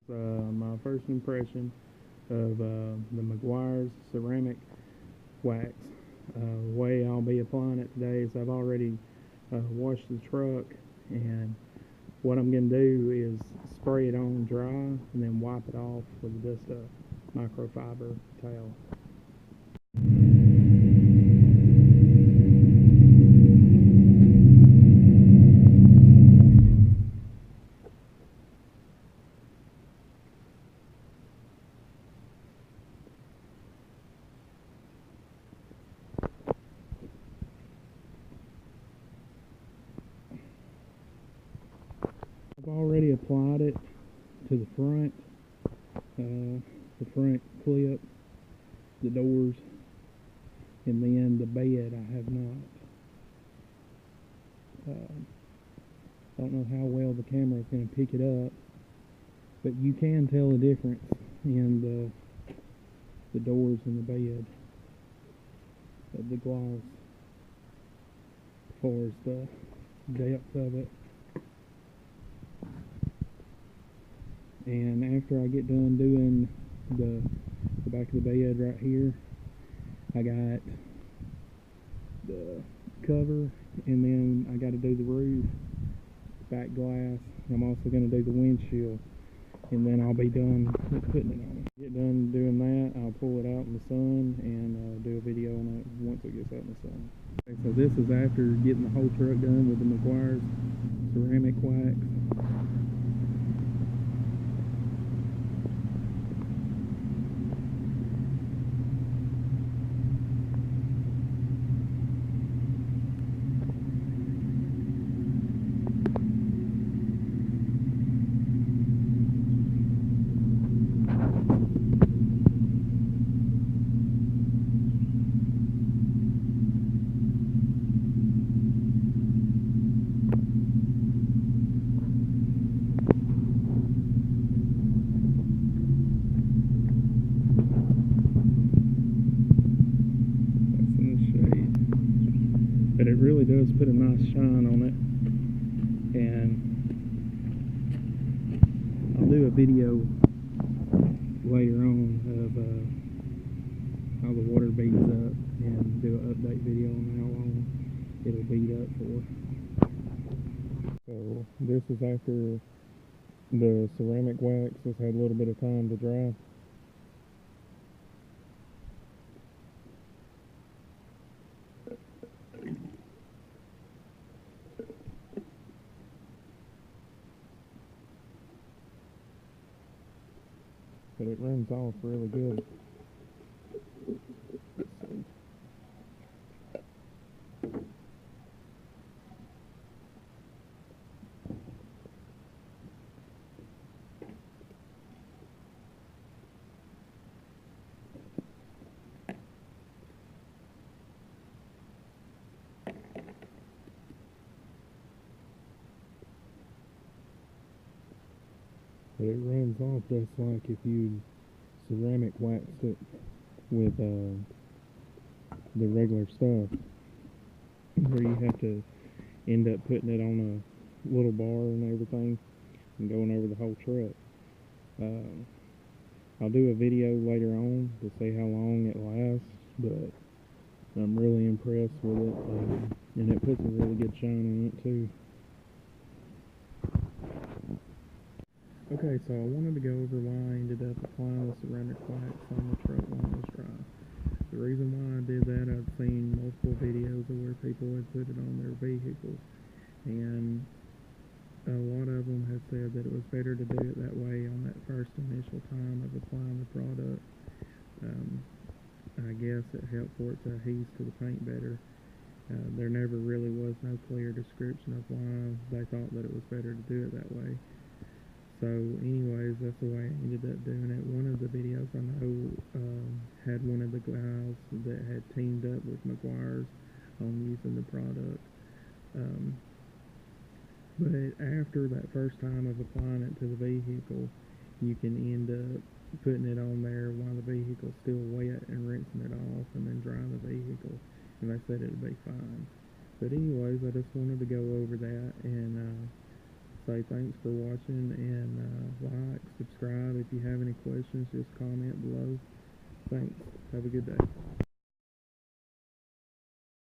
My first impression of the Meguiars ceramic wax. The way I'll be applying it today is I've already washed the truck, and what I'm going to do is spray it on dry and then wipe it off with just a microfiber towel. I've already applied it to the front clip, the doors, and then the bed I have not. Don't know how well the camera is going to pick it up, but you can tell the difference in the doors and the bed of the gloss as far as the depth of it. And after I get done doing the back of the bed right here, I got the cover, and then I got to do the roof, back glass. I'm also going to do the windshield, and then I'll be done with putting it on. Get done doing that, I'll pull it out in the sun and do a video on it once it gets out in the sun. Okay, so this is after getting the whole truck done with the Meguiars ceramic wax. But it really does put a nice shine on it, and I'll do a video later on of how the water beads up and do an update video on how long it'll bead up for. So this is after the ceramic wax has had a little bit of time to dry. But it runs off really good. But it runs off just like if you ceramic waxed it with the regular stuff, where you have to end up putting it on a little bar and everything and going over the whole truck. I'll do a video later on to see how long it lasts, but I'm really impressed with it, and it puts a really good shine on it too. Okay, so I wanted to go over why I ended up applying the ceramic wax on the truck when it was dry. The reason why I did that, I've seen multiple videos of where people had put it on their vehicles, and a lot of them have said that it was better to do it that way on that first initial time of applying the product. I guess it helped for it to adhere to the paint better. There never really was no clear description of why they thought that it was better to do it that way. So anyways, that's the way I ended up doing it. One of the videos I know had one of the guys that had teamed up with Meguiars on using the product. But after that first time of applying it to the vehicle, you can end up putting it on there while the vehicle's still wet and rinsing it off and then drying the vehicle, and they said it'd be fine. But anyways, I just wanted to go over that and say thanks for watching, and like, subscribe. If you have any questions, just comment below. Thanks. Have a good day.